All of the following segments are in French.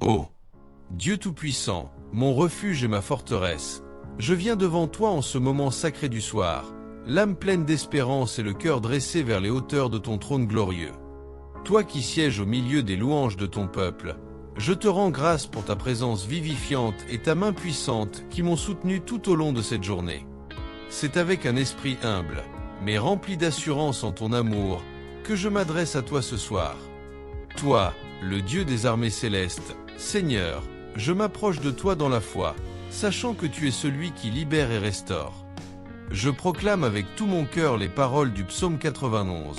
Ô Dieu Tout-Puissant, mon refuge et ma forteresse, je viens devant toi en ce moment sacré du soir, l'âme pleine d'espérance et le cœur dressé vers les hauteurs de ton trône glorieux. Toi qui sièges au milieu des louanges de ton peuple, je te rends grâce pour ta présence vivifiante et ta main puissante qui m'ont soutenu tout au long de cette journée. C'est avec un esprit humble, mais rempli d'assurance en ton amour, que je m'adresse à toi ce soir. Toi, le Dieu des armées célestes, Seigneur, je m'approche de toi dans la foi, sachant que tu es celui qui libère et restaure. Je proclame avec tout mon cœur les paroles du psaume 91.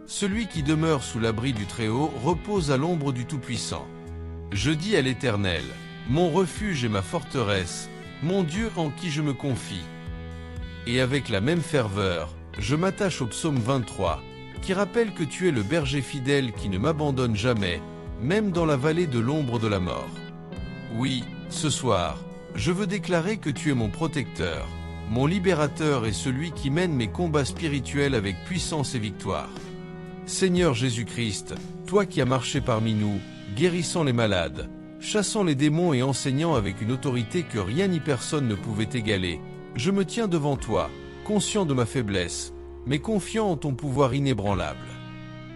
Celui qui demeure sous l'abri du Très-Haut repose à l'ombre du Tout-Puissant. Je dis à l'Éternel, mon refuge et ma forteresse, mon Dieu en qui je me confie. Et avec la même ferveur, je m'attache au psaume 23, qui rappelle que tu es le berger fidèle qui ne m'abandonne jamais, même dans la vallée de l'ombre de la mort. Oui, ce soir, je veux déclarer que tu es mon protecteur, mon libérateur et celui qui mène mes combats spirituels avec puissance et victoire. Seigneur Jésus-Christ, toi qui as marché parmi nous, guérissant les malades, chassant les démons et enseignant avec une autorité que rien ni personne ne pouvait égaler, je me tiens devant toi, conscient de ma faiblesse, mais confiant en ton pouvoir inébranlable.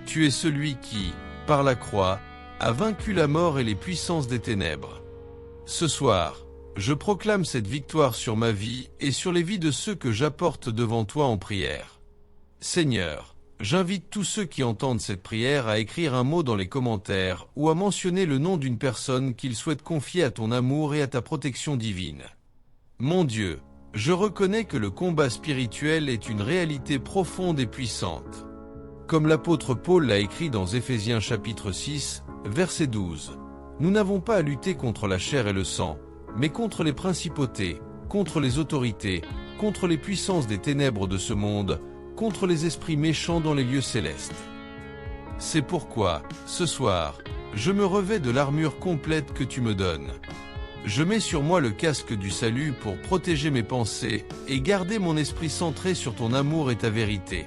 Tu es celui qui, par la croix, a vaincu la mort et les puissances des ténèbres. Ce soir, je proclame cette victoire sur ma vie et sur les vies de ceux que j'apporte devant toi en prière. Seigneur, j'invite tous ceux qui entendent cette prière à écrire un mot dans les commentaires ou à mentionner le nom d'une personne qu'ils souhaitent confier à ton amour et à ta protection divine. Mon Dieu, je reconnais que le combat spirituel est une réalité profonde et puissante. Comme l'apôtre Paul l'a écrit dans Éphésiens chapitre 6, verset 12. Nous n'avons pas à lutter contre la chair et le sang, mais contre les principautés, contre les autorités, contre les puissances des ténèbres de ce monde, contre les esprits méchants dans les lieux célestes. C'est pourquoi, ce soir, je me revêts de l'armure complète que tu me donnes. Je mets sur moi le casque du salut pour protéger mes pensées et garder mon esprit centré sur ton amour et ta vérité.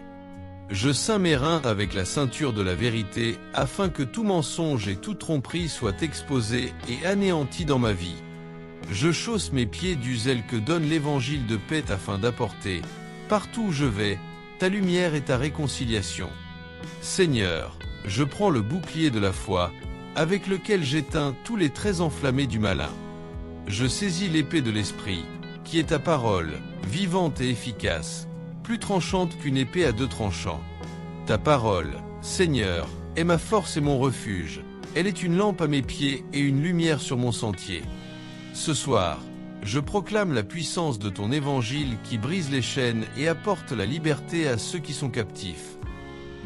Je ceins mes reins avec la ceinture de la vérité afin que tout mensonge et toute tromperie soient exposés et anéantis dans ma vie. Je chausse mes pieds du zèle que donne l'évangile de paix afin d'apporter, partout où je vais, ta lumière et ta réconciliation. Seigneur, je prends le bouclier de la foi, avec lequel j'éteins tous les traits enflammés du malin. Je saisis l'épée de l'Esprit, qui est ta parole, vivante et efficace, plus tranchante qu'une épée à deux tranchants. Ta parole, Seigneur, est ma force et mon refuge. Elle est une lampe à mes pieds et une lumière sur mon sentier. Ce soir, je proclame la puissance de ton évangile qui brise les chaînes et apporte la liberté à ceux qui sont captifs.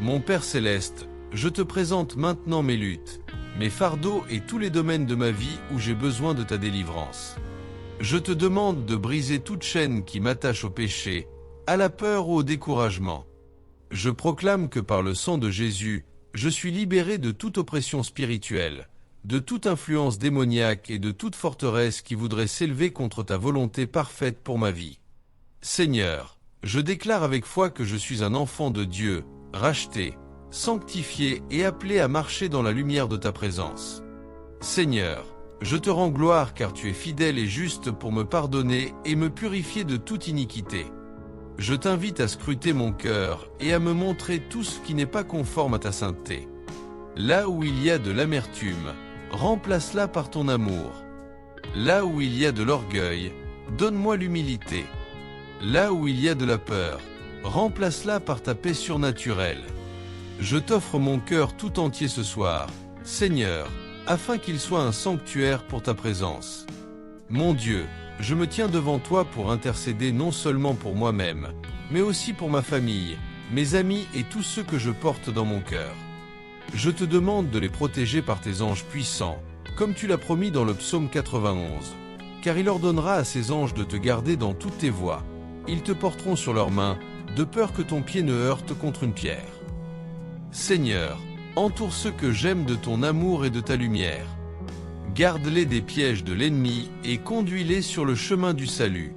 Mon Père céleste, je te présente maintenant mes luttes, mes fardeaux et tous les domaines de ma vie où j'ai besoin de ta délivrance. Je te demande de briser toute chaîne qui m'attache au péché, à la peur ou au découragement. Je proclame que par le sang de Jésus, je suis libéré de toute oppression spirituelle, de toute influence démoniaque et de toute forteresse qui voudrait s'élever contre ta volonté parfaite pour ma vie. Seigneur, je déclare avec foi que je suis un enfant de Dieu, racheté, sanctifié et appelé à marcher dans la lumière de ta présence. Seigneur, je te rends gloire car tu es fidèle et juste pour me pardonner et me purifier de toute iniquité. Je t'invite à scruter mon cœur et à me montrer tout ce qui n'est pas conforme à ta sainteté. Là où il y a de l'amertume, remplace-la par ton amour. Là où il y a de l'orgueil, donne-moi l'humilité. Là où il y a de la peur, remplace-la par ta paix surnaturelle. Je t'offre mon cœur tout entier ce soir, Seigneur, afin qu'il soit un sanctuaire pour ta présence. Mon Dieu, je me tiens devant toi pour intercéder non seulement pour moi-même, mais aussi pour ma famille, mes amis et tous ceux que je porte dans mon cœur. Je te demande de les protéger par tes anges puissants, comme tu l'as promis dans le psaume 91, car il ordonnera à ses anges de te garder dans toutes tes voies. Ils te porteront sur leurs mains, de peur que ton pied ne heurte contre une pierre. Seigneur, entoure ceux que j'aime de ton amour et de ta lumière. Garde-les des pièges de l'ennemi et conduis-les sur le chemin du salut.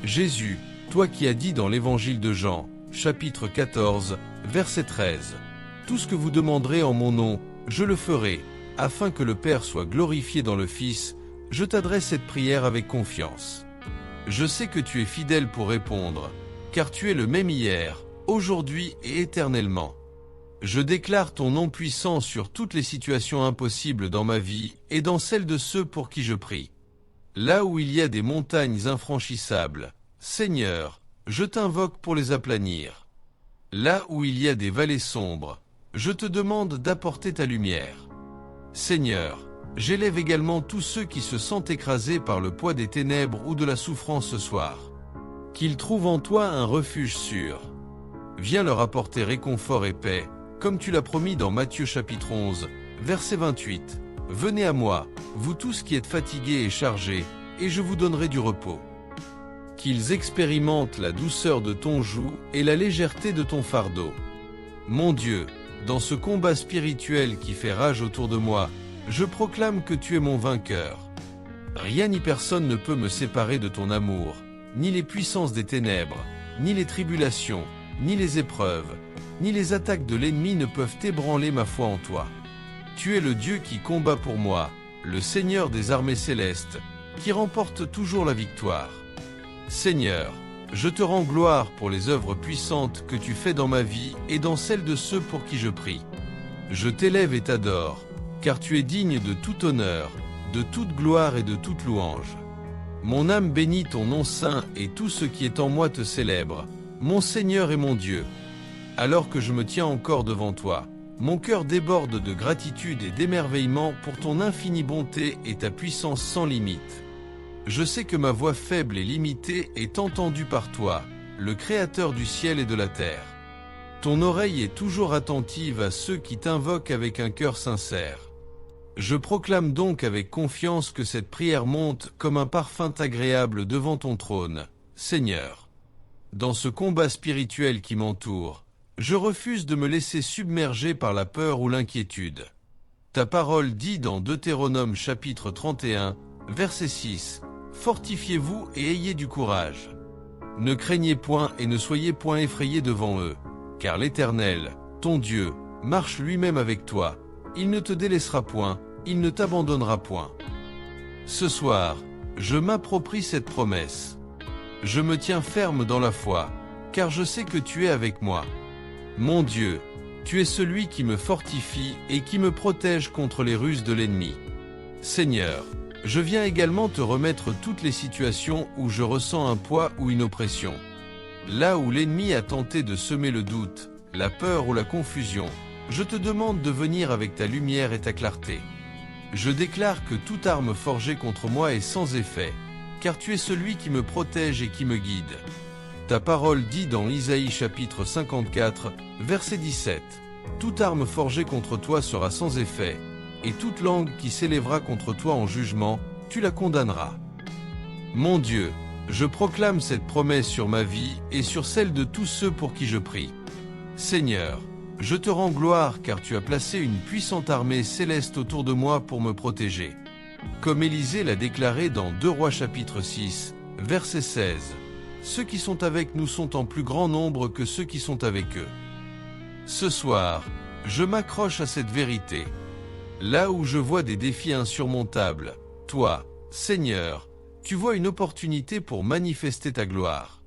Jésus, toi qui as dit dans l'évangile de Jean, chapitre 14, verset 13, « Tout ce que vous demanderez en mon nom, je le ferai, afin que le Père soit glorifié dans le Fils, je t'adresse cette prière avec confiance. Je sais que tu es fidèle pour répondre, car tu es le même hier, aujourd'hui et éternellement. Je déclare ton nom puissant sur toutes les situations impossibles dans ma vie et dans celles de ceux pour qui je prie. Là où il y a des montagnes infranchissables, Seigneur, je t'invoque pour les aplanir. Là où il y a des vallées sombres, je te demande d'apporter ta lumière. Seigneur, j'élève également tous ceux qui se sentent écrasés par le poids des ténèbres ou de la souffrance ce soir. Qu'ils trouvent en toi un refuge sûr. Viens leur apporter réconfort et paix, comme tu l'as promis dans Matthieu chapitre 11, verset 28. Venez à moi, vous tous qui êtes fatigués et chargés, et je vous donnerai du repos. Qu'ils expérimentent la douceur de ton joug et la légèreté de ton fardeau. Mon Dieu, dans ce combat spirituel qui fait rage autour de moi, je proclame que tu es mon vainqueur. Rien ni personne ne peut me séparer de ton amour, ni les puissances des ténèbres, ni les tribulations, ni les épreuves, ni les attaques de l'ennemi ne peuvent ébranler ma foi en toi. Tu es le Dieu qui combat pour moi, le Seigneur des armées célestes, qui remporte toujours la victoire. Seigneur, je te rends gloire pour les œuvres puissantes que tu fais dans ma vie et dans celles de ceux pour qui je prie. Je t'élève et t'adore, car tu es digne de tout honneur, de toute gloire et de toute louange. Mon âme bénit ton nom saint et tout ce qui est en moi te célèbre, mon Seigneur et mon Dieu. Alors que je me tiens encore devant toi, mon cœur déborde de gratitude et d'émerveillement pour ton infinie bonté et ta puissance sans limite. Je sais que ma voix faible et limitée est entendue par toi, le Créateur du ciel et de la terre. Ton oreille est toujours attentive à ceux qui t'invoquent avec un cœur sincère. Je proclame donc avec confiance que cette prière monte comme un parfum agréable devant ton trône, Seigneur. Dans ce combat spirituel qui m'entoure, je refuse de me laisser submerger par la peur ou l'inquiétude. Ta parole dit dans Deutéronome chapitre 31, verset 6, « Fortifiez-vous et ayez du courage. Ne craignez point et ne soyez point effrayés devant eux, car l'Éternel, ton Dieu, marche lui-même avec toi. Il ne te délaissera point, il ne t'abandonnera point. » Ce soir, je m'approprie cette promesse. Je me tiens ferme dans la foi, car je sais que tu es avec moi. Mon Dieu, tu es celui qui me fortifie et qui me protège contre les ruses de l'ennemi. Seigneur, je viens également te remettre toutes les situations où je ressens un poids ou une oppression. Là où l'ennemi a tenté de semer le doute, la peur ou la confusion, je te demande de venir avec ta lumière et ta clarté. Je déclare que toute arme forgée contre moi est sans effet, car tu es celui qui me protège et qui me guide. Ta parole dit dans Isaïe chapitre 54, verset 17, « Toute arme forgée contre toi sera sans effet, et toute langue qui s'élèvera contre toi en jugement, tu la condamneras. » Mon Dieu, je proclame cette promesse sur ma vie et sur celle de tous ceux pour qui je prie. Seigneur, je te rends gloire car tu as placé une puissante armée céleste autour de moi pour me protéger. Comme Élisée l'a déclaré dans 2 Rois chapitre 6, verset 16, « Ceux qui sont avec nous sont en plus grand nombre que ceux qui sont avec eux. » Ce soir, je m'accroche à cette vérité. Là où je vois des défis insurmontables, toi, Seigneur, tu vois une opportunité pour manifester ta gloire.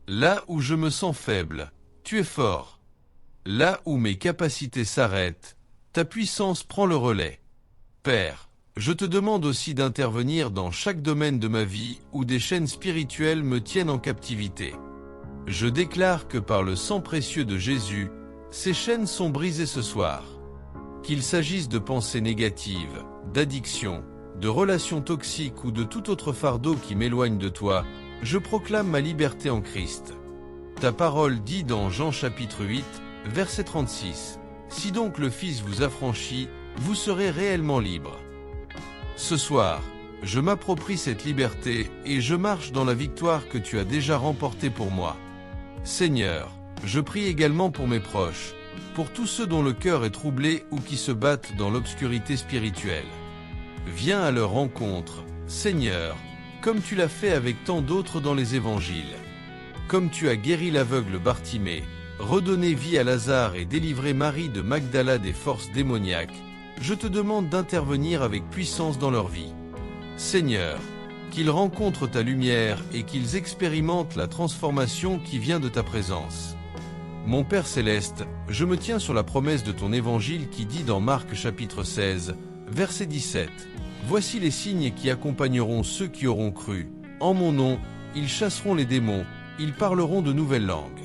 Là où je me sens faible, tu es fort. Là où mes capacités s'arrêtent, ta puissance prend le relais. Père, je te demande aussi d'intervenir dans chaque domaine de ma vie où des chaînes spirituelles me tiennent en captivité. Je déclare que par le sang précieux de Jésus, ces chaînes sont brisées ce soir. Qu'il s'agisse de pensées négatives, d'addictions, de relations toxiques ou de tout autre fardeau qui m'éloigne de toi, je proclame ma liberté en Christ. Ta parole dit dans Jean chapitre 8, verset 36, « Si donc le Fils vous affranchit, vous serez réellement libre. » Ce soir, je m'approprie cette liberté et je marche dans la victoire que tu as déjà remportée pour moi. Seigneur, je prie également pour mes proches, pour tous ceux dont le cœur est troublé ou qui se battent dans l'obscurité spirituelle. Viens à leur rencontre, Seigneur, comme tu l'as fait avec tant d'autres dans les évangiles. Comme tu as guéri l'aveugle Bartimée, redonné vie à Lazare et délivré Marie de Magdala des forces démoniaques, je te demande d'intervenir avec puissance dans leur vie. Seigneur, qu'ils rencontrent ta lumière et qu'ils expérimentent la transformation qui vient de ta présence. Mon Père Céleste, je me tiens sur la promesse de ton évangile qui dit dans Marc chapitre 16, verset 17, « Voici les signes qui accompagneront ceux qui auront cru. En mon nom, ils chasseront les démons, ils parleront de nouvelles langues. »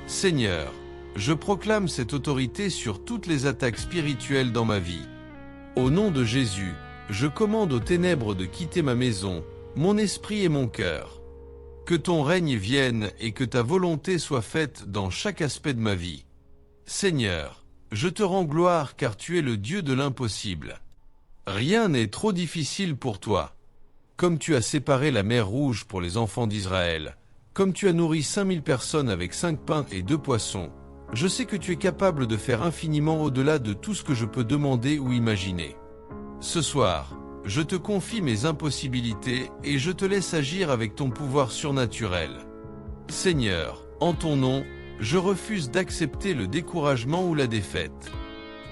Seigneur, je proclame cette autorité sur toutes les attaques spirituelles dans ma vie. Au nom de Jésus, je commande aux ténèbres de quitter ma maison, mon esprit et mon cœur. Que ton règne vienne et que ta volonté soit faite dans chaque aspect de ma vie. Seigneur, je te rends gloire car tu es le Dieu de l'impossible. Rien n'est trop difficile pour toi. Comme tu as séparé la mer Rouge pour les enfants d'Israël, comme tu as nourri 5000 personnes avec 5 pains et 2 poissons, je sais que tu es capable de faire infiniment au-delà de tout ce que je peux demander ou imaginer. Ce soir, je te confie mes impossibilités et je te laisse agir avec ton pouvoir surnaturel. Seigneur, en ton nom, je refuse d'accepter le découragement ou la défaite.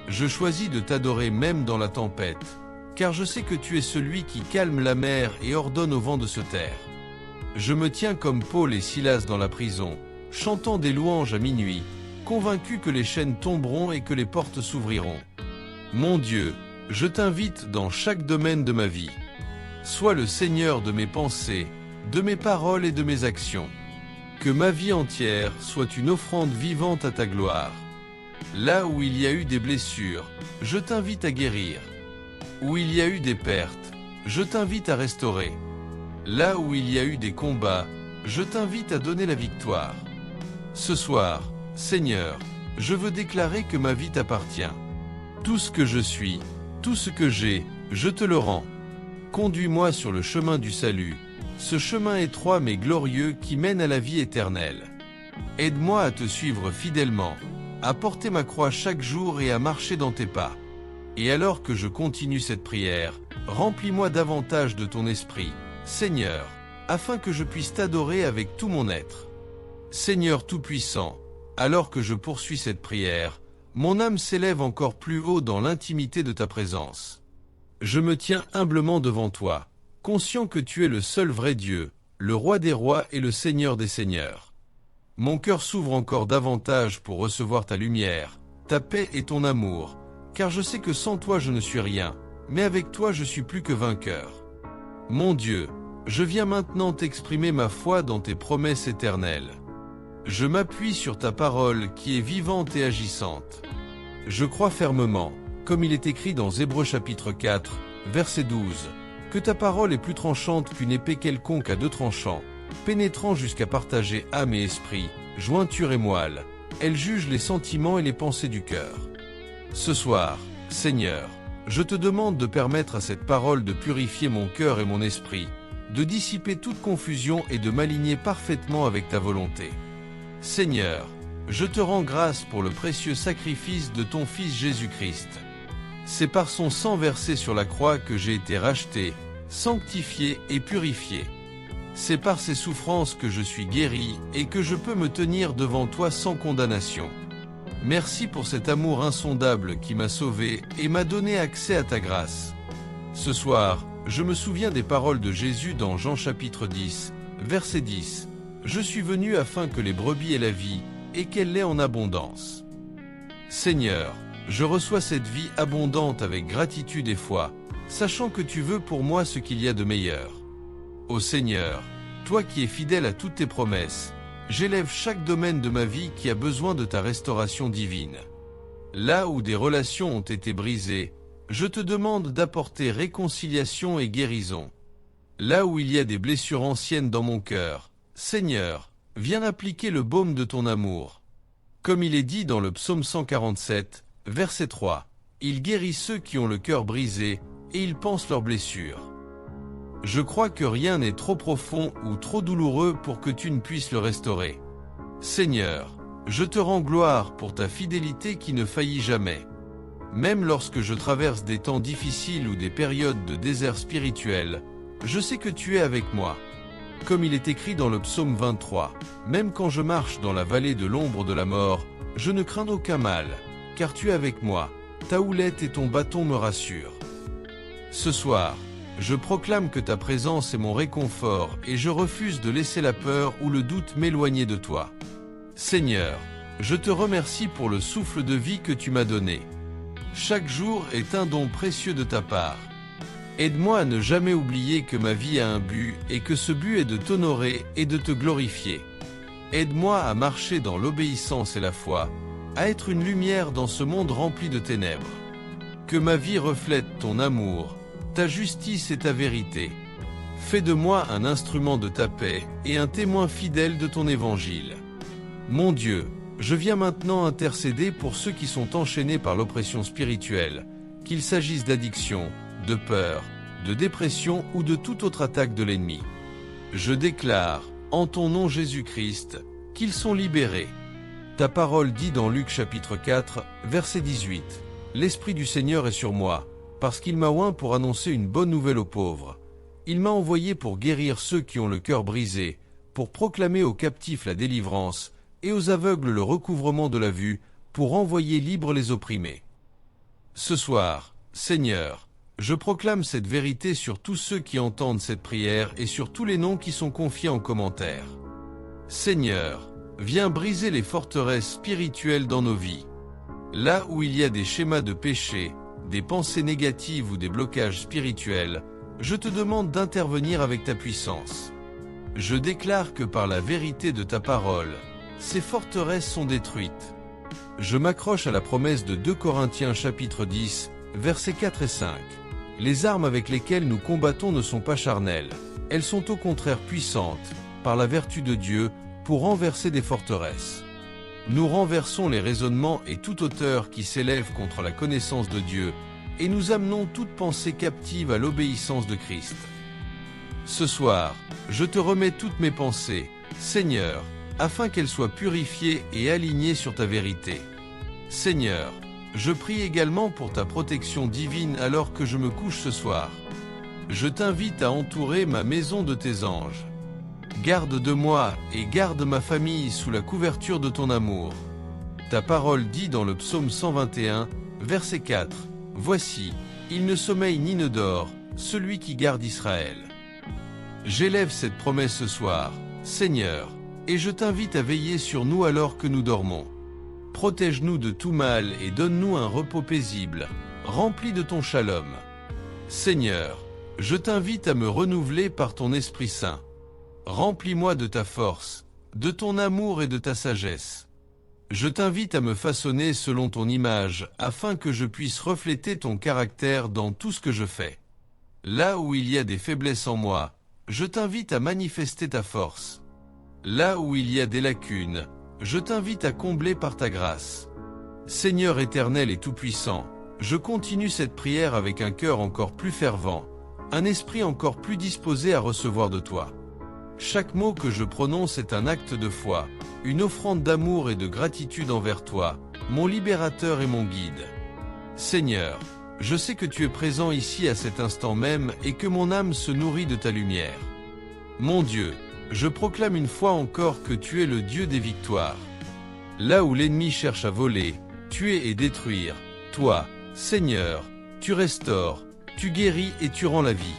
Je choisis de t'adorer même dans la tempête, car je sais que tu es celui qui calme la mer et ordonne au vent de se taire. Je me tiens comme Paul et Silas dans la prison, chantant des louanges à minuit, convaincu que les chaînes tomberont et que les portes s'ouvriront. Mon Dieu, je t'invite dans chaque domaine de ma vie. Sois le Seigneur de mes pensées, de mes paroles et de mes actions. Que ma vie entière soit une offrande vivante à ta gloire. Là où il y a eu des blessures, je t'invite à guérir. Où il y a eu des pertes, je t'invite à restaurer. Là où il y a eu des combats, je t'invite à donner la victoire. Ce soir, Seigneur, je veux déclarer que ma vie t'appartient. Tout ce que je suis, tout ce que j'ai, je te le rends. Conduis-moi sur le chemin du salut, ce chemin étroit mais glorieux qui mène à la vie éternelle. Aide-moi à te suivre fidèlement, à porter ma croix chaque jour et à marcher dans tes pas. Et alors que je continue cette prière, remplis-moi davantage de ton esprit, Seigneur, afin que je puisse t'adorer avec tout mon être. Seigneur Tout-Puissant, alors que je poursuis cette prière, mon âme s'élève encore plus haut dans l'intimité de ta présence. Je me tiens humblement devant toi, conscient que tu es le seul vrai Dieu, le Roi des rois et le Seigneur des seigneurs. Mon cœur s'ouvre encore davantage pour recevoir ta lumière, ta paix et ton amour, car je sais que sans toi je ne suis rien, mais avec toi je suis plus que vainqueur. Mon Dieu, je viens maintenant t'exprimer ma foi dans tes promesses éternelles. Je m'appuie sur ta parole qui est vivante et agissante. Je crois fermement, comme il est écrit dans Hébreux chapitre 4, verset 12, que ta parole est plus tranchante qu'une épée quelconque à 2 tranchants, pénétrant jusqu'à partager âme et esprit, jointure et moelle. Elle juge les sentiments et les pensées du cœur. Ce soir, Seigneur, je te demande de permettre à cette parole de purifier mon cœur et mon esprit, de dissiper toute confusion et de m'aligner parfaitement avec ta volonté. Seigneur, je te rends grâce pour le précieux sacrifice de ton Fils Jésus-Christ. C'est par son sang versé sur la croix que j'ai été racheté, sanctifié et purifié. C'est par ses souffrances que je suis guéri et que je peux me tenir devant toi sans condamnation. Merci pour cet amour insondable qui m'a sauvé et m'a donné accès à ta grâce. Ce soir, je me souviens des paroles de Jésus dans Jean chapitre 10, verset 10. Je suis venu afin que les brebis aient la vie, et qu'elle l'ait en abondance. Seigneur, je reçois cette vie abondante avec gratitude et foi, sachant que tu veux pour moi ce qu'il y a de meilleur. Ô Seigneur, toi qui es fidèle à toutes tes promesses, j'élève chaque domaine de ma vie qui a besoin de ta restauration divine. Là où des relations ont été brisées, je te demande d'apporter réconciliation et guérison. Là où il y a des blessures anciennes dans mon cœur, Seigneur, viens appliquer le baume de ton amour. Comme il est dit dans le psaume 147, verset 3, « Il guérit ceux qui ont le cœur brisé, et il panse leurs blessures. » Je crois que rien n'est trop profond ou trop douloureux pour que tu ne puisses le restaurer. Seigneur, je te rends gloire pour ta fidélité qui ne faillit jamais. Même lorsque je traverse des temps difficiles ou des périodes de désert spirituel, je sais que tu es avec moi. Comme il est écrit dans le psaume 23, « Même quand je marche dans la vallée de l'ombre de la mort, je ne crains aucun mal, car tu es avec moi. ta houlette et ton bâton me rassurent. Ce soir, je proclame que ta présence est mon réconfort et je refuse de laisser la peur ou le doute m'éloigner de toi. Seigneur, je te remercie pour le souffle de vie que tu m'as donné. Chaque jour est un don précieux de ta part. Aide-moi à ne jamais oublier que ma vie a un but et que ce but est de t'honorer et de te glorifier. Aide-moi à marcher dans l'obéissance et la foi, à être une lumière dans ce monde rempli de ténèbres. Que ma vie reflète ton amour, ta justice et ta vérité. Fais de moi un instrument de ta paix et un témoin fidèle de ton évangile. Mon Dieu, je viens maintenant intercéder pour ceux qui sont enchaînés par l'oppression spirituelle, qu'il s'agisse d'addiction, de peur, de dépression ou de toute autre attaque de l'ennemi. Je déclare, en ton nom Jésus-Christ, qu'ils sont libérés. Ta parole dit dans Luc chapitre 4, verset 18, « L'Esprit du Seigneur est sur moi, parce qu'il m'a oint pour annoncer une bonne nouvelle aux pauvres. Il m'a envoyé pour guérir ceux qui ont le cœur brisé, pour proclamer aux captifs la délivrance, et aux aveugles le recouvrement de la vue, pour envoyer libres les opprimés. » Ce soir, Seigneur, je proclame cette vérité sur tous ceux qui entendent cette prière et sur tous les noms qui sont confiés en commentaire. Seigneur, viens briser les forteresses spirituelles dans nos vies. Là où il y a des schémas de péché, des pensées négatives ou des blocages spirituels, je te demande d'intervenir avec ta puissance. Je déclare que par la vérité de ta parole, ces forteresses sont détruites. Je m'accroche à la promesse de 2 Corinthiens chapitre 10, versets 4 et 5. Les armes avec lesquelles nous combattons ne sont pas charnelles, elles sont au contraire puissantes, par la vertu de Dieu, pour renverser des forteresses. Nous renversons les raisonnements et toute hauteur qui s'élève contre la connaissance de Dieu, et nous amenons toute pensée captive à l'obéissance de Christ. Ce soir, je te remets toutes mes pensées, Seigneur, afin qu'elles soient purifiées et alignées sur ta vérité. Seigneur, je prie également pour ta protection divine alors que je me couche ce soir. Je t'invite à entourer ma maison de tes anges. Garde de moi et garde ma famille sous la couverture de ton amour. Ta parole dit dans le psaume 121, verset 4, « Voici, il ne sommeille ni ne dort, celui qui garde Israël. » J'élève cette promesse ce soir, Seigneur, et je t'invite à veiller sur nous alors que nous dormons. Protège-nous de tout mal et donne-nous un repos paisible, rempli de ton shalom. Seigneur, je t'invite à me renouveler par ton Esprit Saint. Remplis-moi de ta force, de ton amour et de ta sagesse. Je t'invite à me façonner selon ton image, afin que je puisse refléter ton caractère dans tout ce que je fais. Là où il y a des faiblesses en moi, je t'invite à manifester ta force. Là où il y a des lacunes, je t'invite à combler par ta grâce. Seigneur éternel et tout-puissant, je continue cette prière avec un cœur encore plus fervent, un esprit encore plus disposé à recevoir de toi. Chaque mot que je prononce est un acte de foi, une offrande d'amour et de gratitude envers toi, mon libérateur et mon guide. Seigneur, je sais que tu es présent ici à cet instant même et que mon âme se nourrit de ta lumière. Mon Dieu, je proclame une fois encore que tu es le Dieu des victoires. Là où l'ennemi cherche à voler, tuer et détruire, toi, Seigneur, tu restaures, tu guéris et tu rends la vie.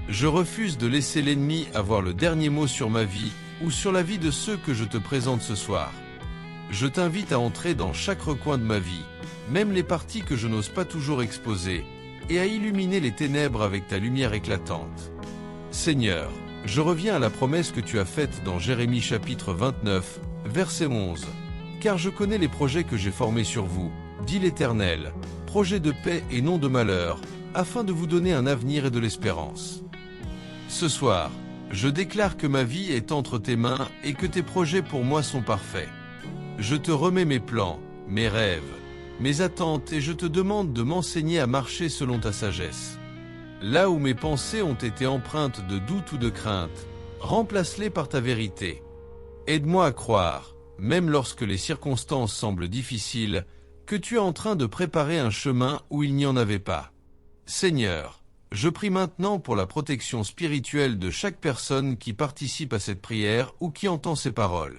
Je refuse de laisser l'ennemi avoir le dernier mot sur ma vie ou sur la vie de ceux que je te présente ce soir. Je t'invite à entrer dans chaque recoin de ma vie, même les parties que je n'ose pas toujours exposer, et à illuminer les ténèbres avec ta lumière éclatante. Seigneur, je reviens à la promesse que tu as faite dans Jérémie chapitre 29, verset 11. « Car je connais les projets que j'ai formés sur vous, dit l'Éternel, projets de paix et non de malheur, afin de vous donner un avenir et de l'espérance. » Ce soir, je déclare que ma vie est entre tes mains et que tes projets pour moi sont parfaits. Je te remets mes plans, mes rêves, mes attentes et je te demande de m'enseigner à marcher selon ta sagesse. Là où mes pensées ont été empreintes de doute ou de crainte, remplace-les par ta vérité. Aide-moi à croire, même lorsque les circonstances semblent difficiles, que tu es en train de préparer un chemin où il n'y en avait pas. Seigneur, je prie maintenant pour la protection spirituelle de chaque personne qui participe à cette prière ou qui entend ces paroles.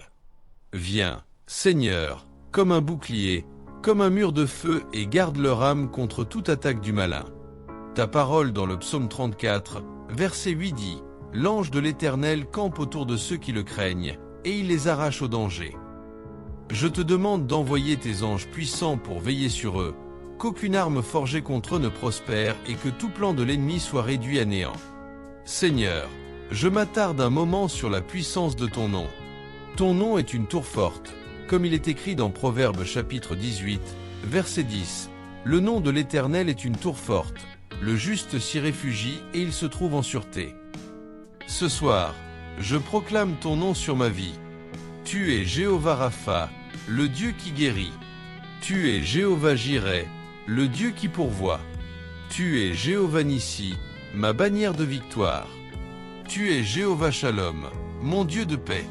Viens, Seigneur, comme un bouclier, comme un mur de feu et garde leur âme contre toute attaque du malin. Ta parole dans le psaume 34, verset 8 dit « L'ange de l'Éternel campe autour de ceux qui le craignent, et il les arrache au danger. » Je te demande d'envoyer tes anges puissants pour veiller sur eux, qu'aucune arme forgée contre eux ne prospère et que tout plan de l'ennemi soit réduit à néant. Seigneur, je m'attarde un moment sur la puissance de ton nom. Ton nom est une tour forte, comme il est écrit dans Proverbes chapitre 18, verset 10. Le nom de l'Éternel est une tour forte, le juste s'y réfugie et il se trouve en sûreté. Ce soir, je proclame ton nom sur ma vie. Tu es Jéhovah Rapha, le Dieu qui guérit. Tu es Jéhovah Jireh, le Dieu qui pourvoit. Tu es Jéhovah Nissi, ma bannière de victoire. Tu es Jéhovah Shalom, mon Dieu de paix.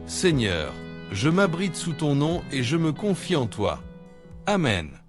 Seigneur, je m'abrite sous ton nom et je me confie en toi. Amen.